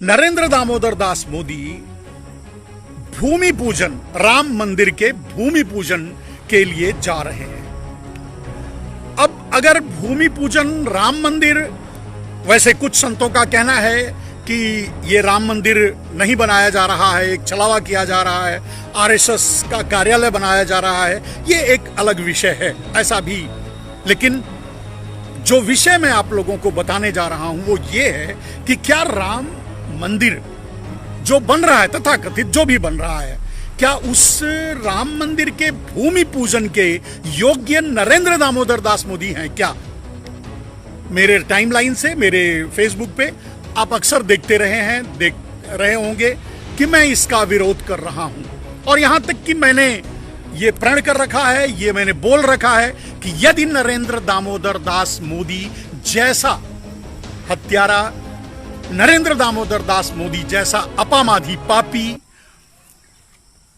नरेंद्र दामोदर दास मोदी भूमि पूजन, राम मंदिर के भूमि पूजन के लिए जा रहे हैं। अब अगर भूमि पूजन राम मंदिर, वैसे कुछ संतों का कहना है कि ये राम मंदिर नहीं बनाया जा रहा है, एक छलावा किया जा रहा है, आरएसएस का कार्यालय बनाया जा रहा है, ये एक अलग विषय है, ऐसा भी। लेकिन जो विषय मैं आप लोगों को बताने जा रहा हूं वो ये है कि क्या राम मंदिर जो बन रहा है, तथाकथित जो भी बन रहा है, क्या उस राम मंदिर के भूमि पूजन के योग्य नरेंद्र दामोदर दास मोदी हैं क्या? मेरे टाइमलाइन से, मेरे फेसबुक पे आप अक्सर देख रहे होंगे कि मैं इसका विरोध कर रहा हूं, और यहां तक कि मैंने ये प्रण कर रखा है, ये मैंने बोल रखा है कि यदि नरेंद्र दामोदर दास मोदी जैसा हत्यारा, नरेंद्र दामोदर दास मोदी जैसा अपामाधी पापी,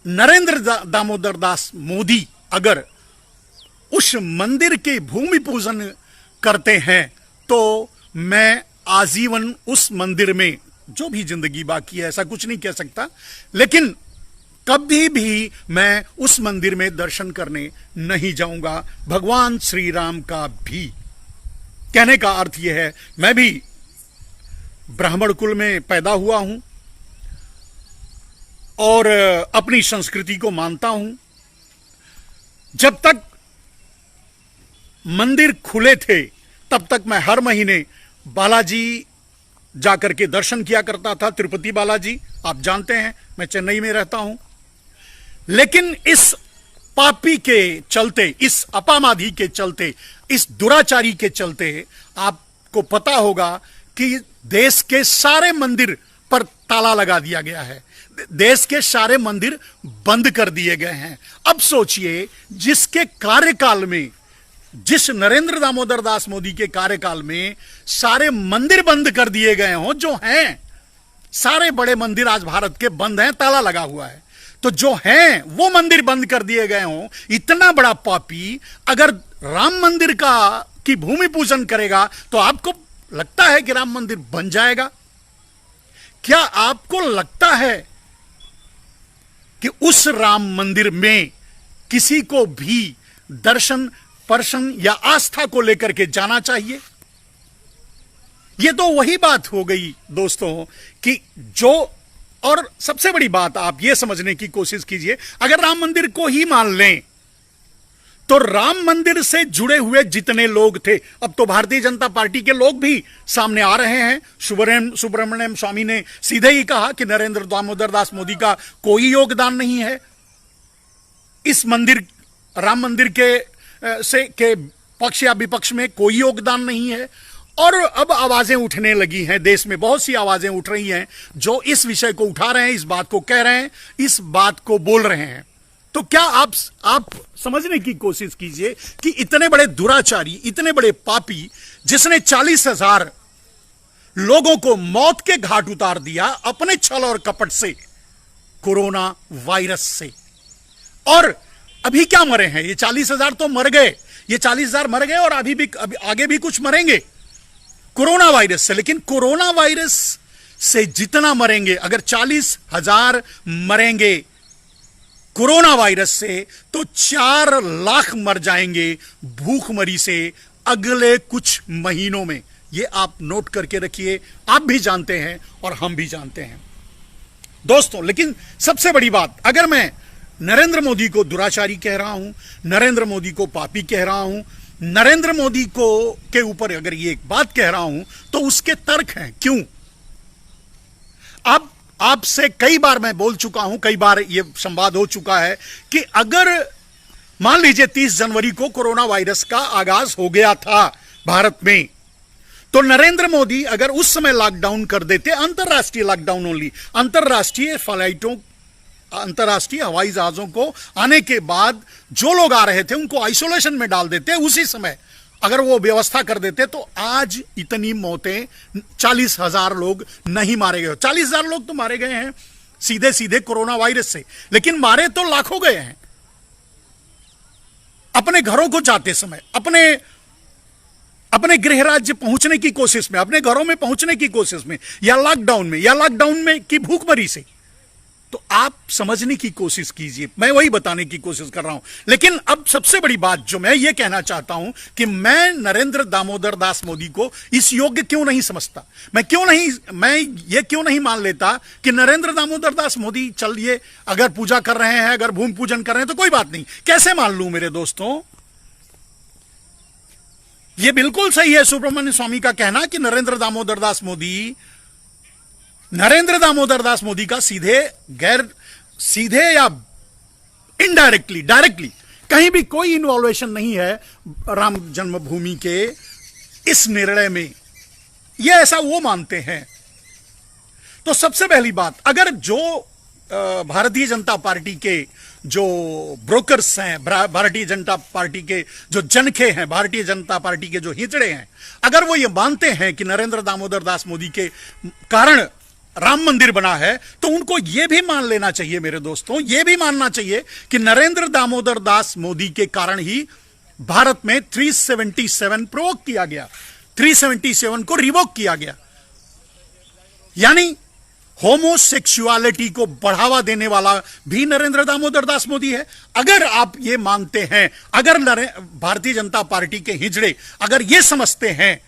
नरेंद्र दामोदर दास मोदी अगर उस मंदिर के भूमि पूजन करते हैं तो मैं आजीवन उस मंदिर में, जो भी जिंदगी बाकी है ऐसा कुछ नहीं कह सकता, लेकिन कभी भी मैं उस मंदिर में दर्शन करने नहीं जाऊंगा, भगवान श्री राम का भी। कहने का अर्थ यह है, मैं भी ब्राह्मण कुल में पैदा हुआ हूं और अपनी संस्कृति को मानता हूं। जब तक मंदिर खुले थे तब तक मैं हर महीने बालाजी जाकर के दर्शन किया करता था, तिरुपति बालाजी, आप जानते हैं मैं चेन्नई में रहता हूं। लेकिन इस पापी के चलते, इस अपामाधी के चलते, इस दुराचारी के चलते आपको पता होगा कि देश के सारे मंदिर पर ताला लगा दिया गया है, देश के सारे मंदिर बंद कर दिए गए हैं। अब सोचिए, जिसके कार्यकाल में, जिस नरेंद्र दामोदर दास मोदी के कार्यकाल में सारे मंदिर बंद कर दिए गए हों, जो हैं सारे बड़े मंदिर आज भारत के बंद हैं, ताला लगा हुआ है, तो जो हैं वो मंदिर बंद कर दिए गए हों, इतना बड़ा पापी अगर राम मंदिर की भूमि पूजन करेगा तो आपको लगता है कि राम मंदिर बन जाएगा? क्या आपको लगता है कि उस राम मंदिर में किसी को भी दर्शन पर्शन या आस्था को लेकर के जाना चाहिए? यह तो वही बात हो गई दोस्तों कि जो, और सबसे बड़ी बात आप यह समझने की कोशिश कीजिए, अगर राम मंदिर को ही मान लें तो राम मंदिर से जुड़े हुए जितने लोग थे, अब तो भारतीय जनता पार्टी के लोग भी सामने आ रहे हैं। सुब्रमण्यम स्वामी ने सीधे ही कहा कि नरेंद्र दामोदर दास मोदी का कोई योगदान नहीं है इस मंदिर, राम मंदिर के पक्ष या विपक्ष में कोई योगदान नहीं है। और अब आवाजें उठने लगी हैं, देश में बहुत सी आवाजें उठ रही हैं जो इस विषय को उठा रहे हैं, इस बात को कह रहे हैं, इस बात को बोल रहे हैं। तो क्या आप समझने की कोशिश कीजिए कि इतने बड़े दुराचारी, इतने बड़े पापी, जिसने 40,000 लोगों को मौत के घाट उतार दिया अपने छल और कपट से, कोरोना वायरस से, और अभी क्या मरे हैं? ये 40,000 तो मर गए, ये 40,000 मर गए और अभी आगे भी कुछ मरेंगे कोरोना वायरस से। लेकिन कोरोना वायरस से जितना मरेंगे, अगर 40,000 मरेंगे कोरोना वायरस से, तो 4 लाख मर जाएंगे भूखमरी से अगले कुछ महीनों में। ये आप नोट करके रखिए, आप भी जानते हैं और हम भी जानते हैं दोस्तों। लेकिन सबसे बड़ी बात, अगर मैं नरेंद्र मोदी को दुराचारी कह रहा हूं, नरेंद्र मोदी को पापी कह रहा हूं, नरेंद्र मोदी के ऊपर अगर ये एक बात कह रहा हूं, तो उसके तर्क हैं। क्यों? अब आपसे कई बार मैं बोल चुका हूं, कई बार ये संवाद हो चुका है कि अगर मान लीजिए 30 जनवरी को कोरोना वायरस का आगाज हो गया था भारत में, तो नरेंद्र मोदी अगर उस समय लॉकडाउन कर देते, अंतरराष्ट्रीय लॉकडाउन ओनली, अंतरराष्ट्रीय फ्लाइटों, अंतरराष्ट्रीय हवाई जहाजों को आने के बाद जो लोग आ रहे थे उनको आइसोलेशन में डाल देते, उसी समय अगर वो व्यवस्था कर देते, तो आज इतनी मौतें, 40,000 लोग नहीं मारे गए। 40,000 लोग तो मारे गए हैं सीधे सीधे कोरोना वायरस से, लेकिन मारे तो लाखों गए हैं अपने घरों को जाते समय, अपने गृह राज्य पहुंचने की कोशिश में, अपने घरों में पहुंचने की कोशिश में, या लॉकडाउन में की भूखमरी से। तो आप समझने की कोशिश कीजिए, मैं वही बताने की कोशिश कर रहा हूं। लेकिन अब सबसे बड़ी बात जो मैं ये कहना चाहता हूं कि मैं नरेंद्र दामोदर दास मोदी को इस योग्य क्यों नहीं समझता। मैं ये क्यों नहीं मान लेता कि नरेंद्र दामोदर दास मोदी, चलिए अगर पूजा कर रहे हैं, अगर भूमि पूजन कर रहे हैं तो कोई बात नहीं, कैसे मान लूं मेरे दोस्तों। यह बिल्कुल सही है सुब्रमण्य स्वामी का कहना कि नरेंद्र दामोदर दास मोदी का सीधे या इनडायरेक्टली, डायरेक्टली कहीं भी कोई इन्वॉल्वेशन नहीं है राम जन्मभूमि के इस निर्णय में, यह ऐसा वो मानते हैं। तो सबसे पहली बात, अगर जो भारतीय जनता पार्टी के जो ब्रोकर्स हैं, भारतीय जनता पार्टी के जो जनखे हैं, भारतीय जनता पार्टी के जो हिजड़े हैं, अगर वो ये मानते हैं कि नरेंद्र दामोदर दास मोदी के कारण राम मंदिर बना है, तो उनको यह भी मान लेना चाहिए मेरे दोस्तों, यह भी मानना चाहिए कि नरेंद्र दामोदर दास मोदी के कारण ही भारत में 377 प्रोवोक किया गया, 377 को रिवोक किया गया। यानी होमोसेक्सुअलिटी को बढ़ावा देने वाला भी नरेंद्र दामोदर दास मोदी है। अगर आप ये मानते हैं, अगर भारतीय जनता पार्टी के हिजड़े अगर ये समझते हैं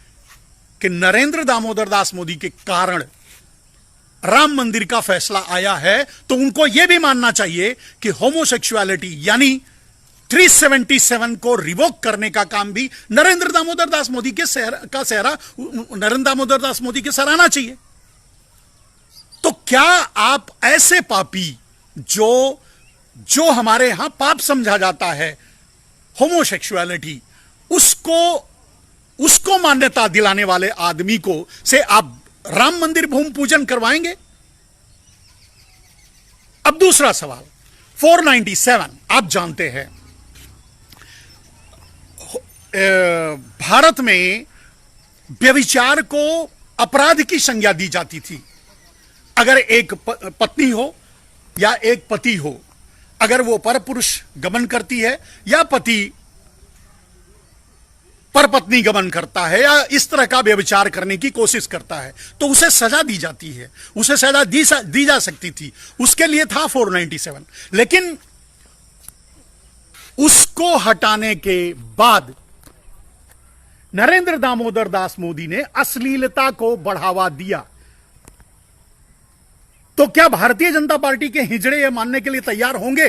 कि नरेंद्र दामोदर दास मोदी के कारण राम मंदिर का फैसला आया है, तो उनको यह भी मानना चाहिए कि होमोसेक्सुअलिटी यानी 377 को रिवोक करने का काम भी नरेंद्र दामोदर दास मोदी के नरेंद्र दामोदर दास मोदी के सराहना चाहिए। तो क्या आप ऐसे पापी जो हमारे यहां पाप समझा जाता है होमोसेक्सुअलिटी, उसको मान्यता दिलाने वाले आदमी को से आप राम मंदिर भूमि पूजन करवाएंगे? अब दूसरा सवाल, 497, आप जानते हैं भारत में व्यभिचार को अपराध की संज्ञा दी जाती थी। अगर एक पत्नी हो या एक पति हो, अगर वो परपुरुष गमन करती है या पति परपत्नी गमन करता है या इस तरह का व्यभिचार करने की कोशिश करता है, तो उसे सजा दी जाती है, उसे सजा दी जा सकती थी, उसके लिए था 497। लेकिन उसको हटाने के बाद नरेंद्र दामोदर दास मोदी ने अश्लीलता को बढ़ावा दिया। तो क्या भारतीय जनता पार्टी के हिजड़े यह मानने के लिए तैयार होंगे?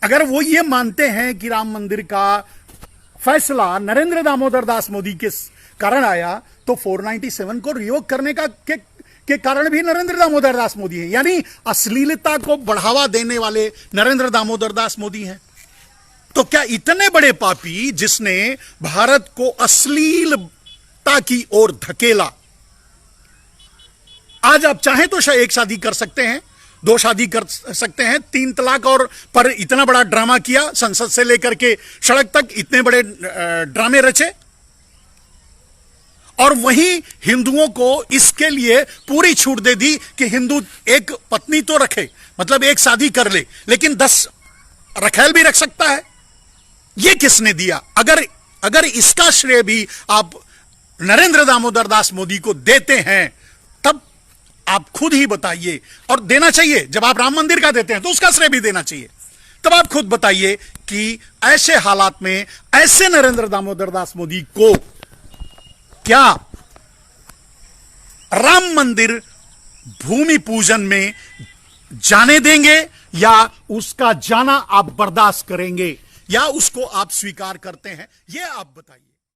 अगर वो ये मानते हैं कि राम मंदिर का फैसला नरेंद्र दामोदर दास मोदी के कारण आया, तो 497 को रिवोक करने के कारण भी नरेंद्र दामोदर दास मोदी हैं, यानी अश्लीलता को बढ़ावा देने वाले नरेंद्र दामोदर दास मोदी हैं। तो क्या इतने बड़े पापी जिसने भारत को अश्लीलता की ओर धकेला, आज आप चाहें तो एक शादी कर सकते हैं, 2 शादी कर सकते हैं, 3 तलाक और पर इतना बड़ा ड्रामा किया, संसद से लेकर के सड़क तक इतने बड़े ड्रामे रचे, और वहीं हिंदुओं को इसके लिए पूरी छूट दे दी कि हिंदू एक पत्नी तो रखे, मतलब एक शादी कर ले, लेकिन 10 रखैल भी रख सकता है। यह किसने दिया? अगर इसका श्रेय भी आप नरेंद्र दामोदर दास मोदी को देते हैं, तब आप खुद ही बताइए, और देना चाहिए। जब आप राम मंदिर का देते हैं तो उसका श्रेय भी देना चाहिए। तब आप खुद बताइए कि ऐसे हालात में ऐसे नरेंद्र दामोदर दास मोदी को क्या राम मंदिर भूमि पूजन में जाने देंगे, या उसका जाना आप बर्दाश्त करेंगे, या उसको आप स्वीकार करते हैं? यह आप बताइए।